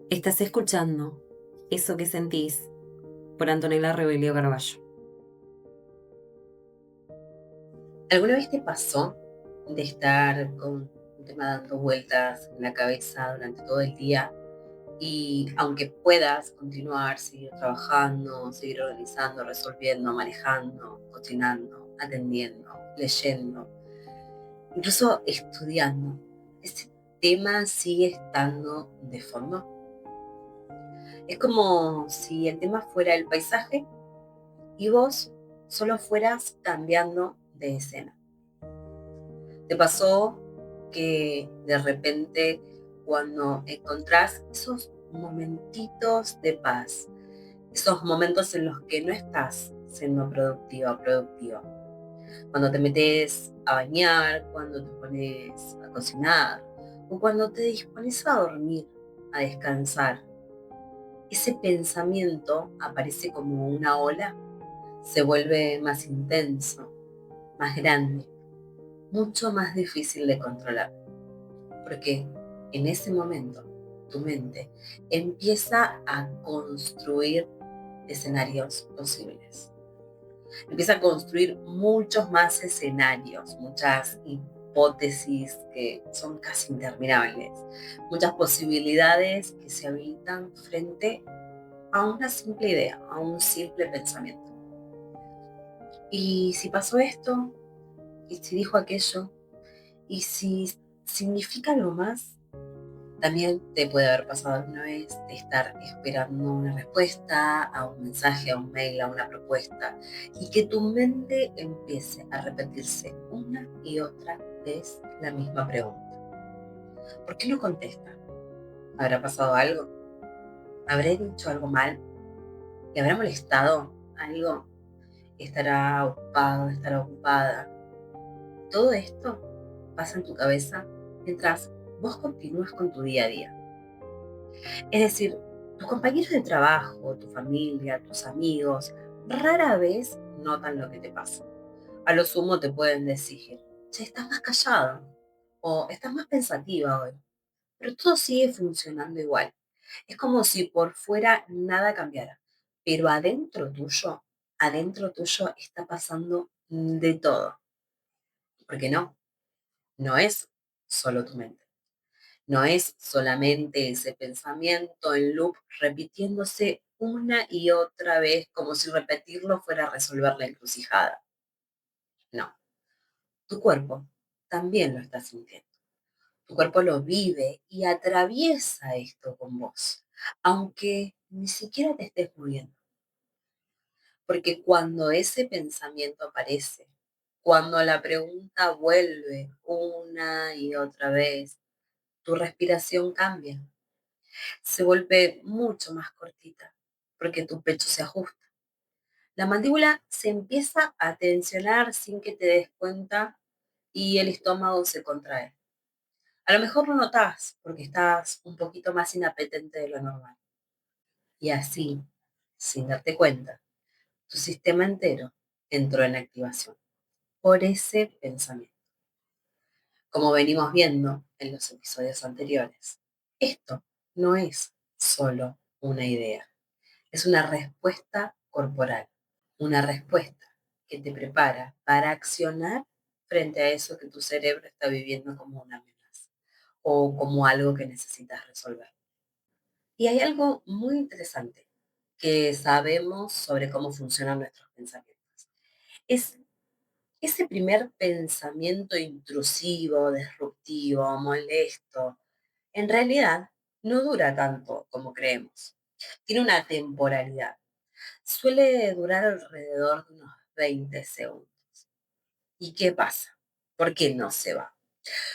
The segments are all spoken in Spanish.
Estás escuchando Eso que sentís por Antonella Rebelio Carballo. ¿Alguna vez te pasó de estar con un tema dando vueltas en la cabeza durante todo el día y aunque puedas continuar, seguir trabajando, seguir organizando, resolviendo, manejando, cocinando, atendiendo, leyendo, incluso estudiando, ese tema sigue estando de fondo? Es como si el tema fuera el paisaje y vos solo fueras cambiando de escena. ¿Te pasó que de repente cuando encontrás esos momentitos de paz, esos momentos en los que no estás siendo productiva o productivo, cuando te metes a bañar, cuando te pones a cocinar o cuando te dispones a dormir, a descansar, ese pensamiento aparece como una ola, se vuelve más intenso, más grande, mucho más difícil de controlar? Porque en ese momento tu mente empieza a construir escenarios posibles. Empieza a construir muchos más escenarios, muchas hipótesis que son casi interminables, muchas posibilidades que se habilitan frente a una simple idea, a un simple pensamiento. ¿Y si pasó esto? ¿Y si dijo aquello? ¿Y si significa algo más? También te puede haber pasado alguna vez de estar esperando una respuesta a un mensaje, a un mail, a una propuesta, y que tu mente empiece a repetirse una y otra vez la misma pregunta. ¿Por qué no contesta? ¿Habrá pasado algo? ¿Habré dicho algo mal? ¿Le habrá molestado algo? ¿Estará ocupado? ¿Estará ocupada? Todo esto pasa en tu cabeza mientras vos continúas con tu día a día. Es decir, tus compañeros de trabajo, tu familia, tus amigos, rara vez notan lo que te pasa. A lo sumo te pueden decir, che, estás más callado o estás más pensativa hoy, pero todo sigue funcionando igual. Es como si por fuera nada cambiara, pero adentro tuyo está pasando de todo, porque no es solo tu mente. No es solamente ese pensamiento en loop repitiéndose una y otra vez como si repetirlo fuera a resolver la encrucijada. No, tu cuerpo también lo está sintiendo. Tu cuerpo lo vive y atraviesa esto con vos, aunque ni siquiera te estés moviendo. Porque cuando ese pensamiento aparece, cuando la pregunta vuelve una y otra vez, tu respiración cambia, se vuelve mucho más cortita, porque tu pecho se ajusta. La mandíbula se empieza a tensionar sin que te des cuenta y el estómago se contrae. A lo mejor lo notás porque estás un poquito más inapetente de lo normal. Y así, sin darte cuenta, tu sistema entero entró en activación por ese pensamiento. Como venimos viendo en los episodios anteriores, esto no es solo una idea, es una respuesta corporal, una respuesta que te prepara para accionar frente a eso que tu cerebro está viviendo como una amenaza o como algo que necesitas resolver. Y hay algo muy interesante que sabemos sobre cómo funcionan nuestros pensamientos. Es ese primer pensamiento intrusivo, disruptivo, molesto, en realidad no dura tanto como creemos. Tiene una temporalidad. Suele durar alrededor de unos 20 segundos. ¿Y qué pasa? ¿Por qué no se va?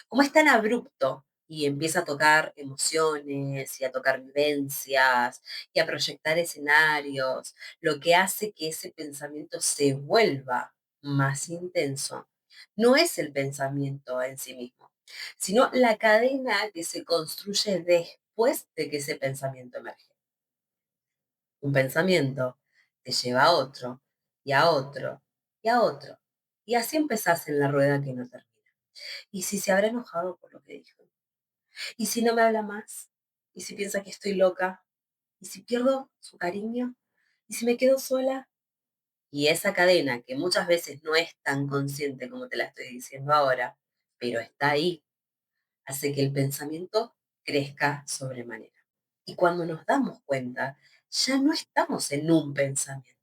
Como es tan abrupto y empieza a tocar emociones y a tocar vivencias y a proyectar escenarios, lo que hace que ese pensamiento se vuelva más intenso, no es el pensamiento en sí mismo, sino la cadena que se construye después de que ese pensamiento emerge. Un pensamiento te lleva a otro, y a otro, y a otro. Y así empezás en la rueda que no termina. ¿Y si se habrá enojado por lo que dijo? ¿Y si no me habla más? ¿Y si piensa que estoy loca? ¿Y si pierdo su cariño? ¿Y si me quedo sola? Y esa cadena, que muchas veces no es tan consciente como te la estoy diciendo ahora, pero está ahí, hace que el pensamiento crezca sobremanera. Y cuando nos damos cuenta, ya no estamos en un pensamiento,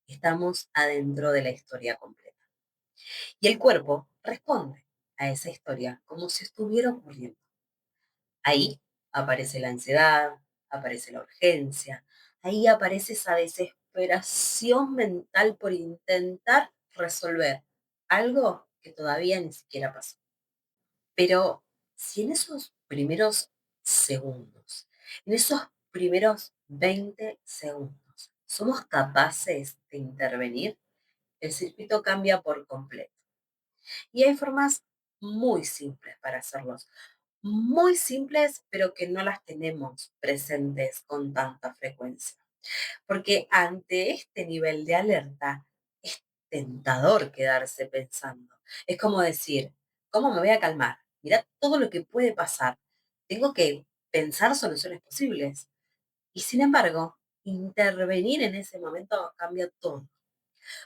estamos adentro de la historia completa. Y el cuerpo responde a esa historia como si estuviera ocurriendo. Ahí aparece la ansiedad, aparece la urgencia, ahí aparece esa desesperación mental por intentar resolver algo que todavía ni siquiera pasó. Pero si en esos primeros segundos, en esos primeros 20 segundos, somos capaces de intervenir, el circuito cambia por completo. Y hay formas muy simples para hacerlos, muy simples, pero que no las tenemos presentes con tanta frecuencia. Porque ante este nivel de alerta es tentador quedarse pensando. Es como decir, ¿cómo me voy a calmar? Mirá todo lo que puede pasar. Tengo que pensar soluciones posibles. Y sin embargo, intervenir en ese momento cambia todo.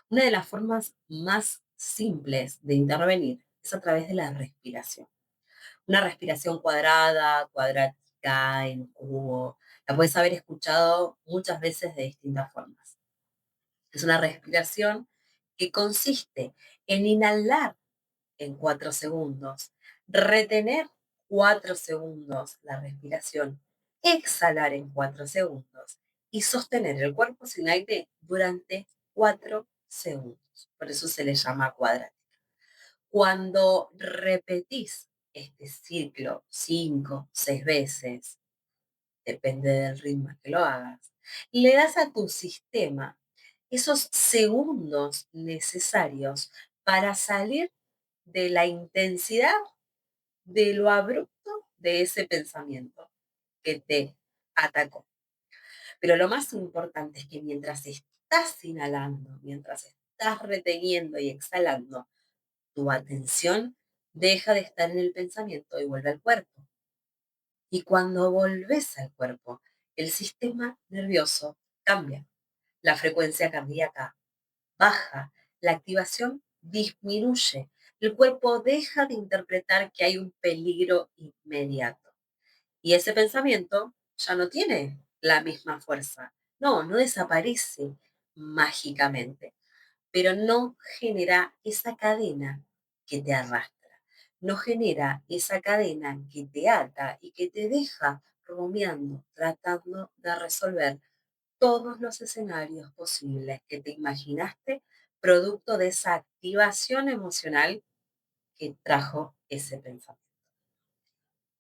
Una de las formas más simples de intervenir es a través de la respiración. Una respiración cuadrada, cuadrática, en cubo. La puedes haber escuchado muchas veces de distintas formas. Es una respiración que consiste en inhalar en 4 segundos, retener 4 segundos la respiración, exhalar en 4 segundos y sostener el cuerpo sin aire durante 4 segundos. Por eso se le llama cuadrática. Cuando repetís este ciclo 5, 6 veces, depende del ritmo que lo hagas, le das a tu sistema esos segundos necesarios para salir de la intensidad, de lo abrupto de ese pensamiento que te atacó. Pero lo más importante es que mientras estás inhalando, mientras estás reteniendo y exhalando, tu atención deja de estar en el pensamiento y vuelve al cuerpo. Y cuando volvés al cuerpo, el sistema nervioso cambia. La frecuencia cardíaca baja, la activación disminuye. El cuerpo deja de interpretar que hay un peligro inmediato. Y ese pensamiento ya no tiene la misma fuerza. No, no desaparece mágicamente, pero no genera esa cadena que te arrastra, no genera esa cadena que te ata y que te deja rumiando, tratando de resolver todos los escenarios posibles que te imaginaste, producto de esa activación emocional que trajo ese pensamiento.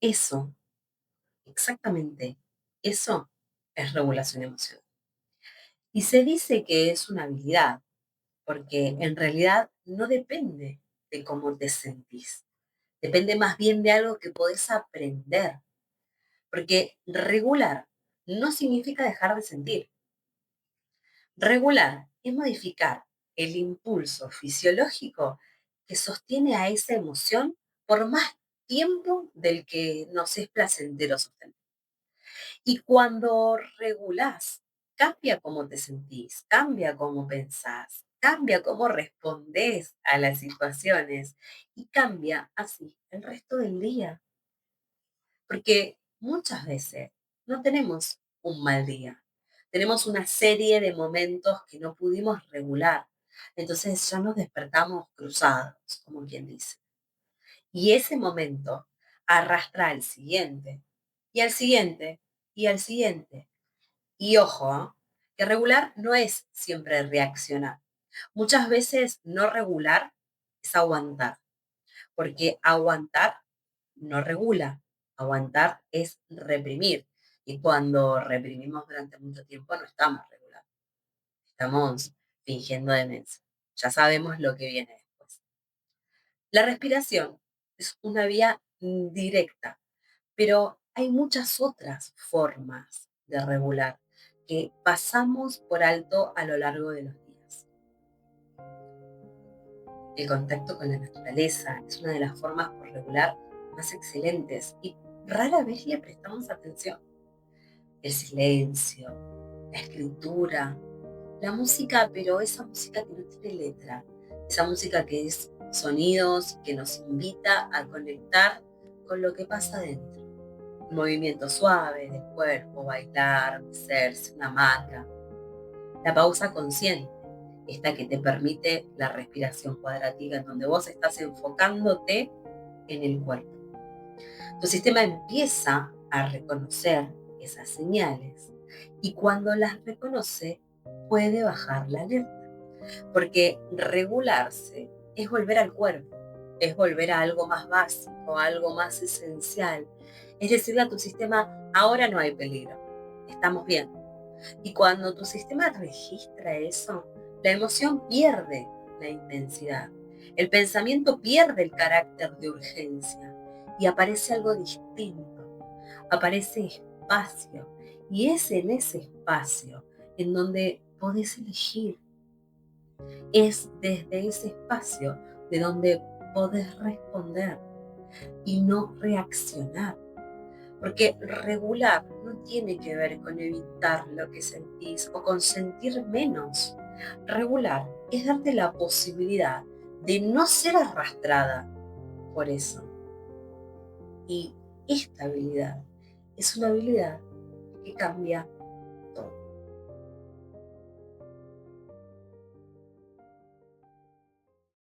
Eso, exactamente, eso es regulación emocional. Y se dice que es una habilidad, porque en realidad no depende de cómo te sentís, depende más bien de algo que podés aprender, porque regular no significa dejar de sentir. Regular es modificar el impulso fisiológico que sostiene a esa emoción por más tiempo del que nos es placentero sostener. Y cuando regulás, cambia cómo te sentís, cambia cómo pensás, cambia cómo respondés a las situaciones y cambia así el resto del día. Porque muchas veces no tenemos un mal día, tenemos una serie de momentos que no pudimos regular. Entonces ya nos despertamos cruzados, como quien dice. Y ese momento arrastra al siguiente, y al siguiente, y al siguiente. Y ojo, ¿eh? Que regular no es siempre reaccionar. Muchas veces no regular es aguantar, porque aguantar no regula, aguantar es reprimir. Y cuando reprimimos durante mucho tiempo no estamos regulando, estamos fingiendo demencia. Ya sabemos lo que viene después. La respiración es una vía directa, pero hay muchas otras formas de regular que pasamos por alto a lo largo de los días. El contacto con la naturaleza es una de las formas por regular más excelentes y rara vez le prestamos atención. el silencio, la escritura, la música, pero esa música que no tiene letra, esa música que es sonidos, que nos invita a conectar con lo que pasa dentro. Un movimiento suave del cuerpo, bailar, hacerse una hamaca. La pausa consciente, esta que te permite la respiración cuadrativa, en donde vos estás enfocándote en el cuerpo. Tu sistema empieza a reconocer esas señales y cuando las reconoce puede bajar la alerta, porque regularse es volver al cuerpo, es volver a algo más básico, a algo más esencial. Es decirle a tu sistema, ahora no hay peligro, estamos bien. Y cuando tu sistema registra eso, la emoción pierde la intensidad. El pensamiento pierde el carácter de urgencia y aparece algo distinto. Aparece espacio. Y es en ese espacio en donde podés elegir. Es desde ese espacio de donde podés responder y no reaccionar. Porque regular no tiene que ver con evitar lo que sentís o con sentir menos. Regular es darte la posibilidad de no ser arrastrada por eso. Y esta habilidad es una habilidad que cambia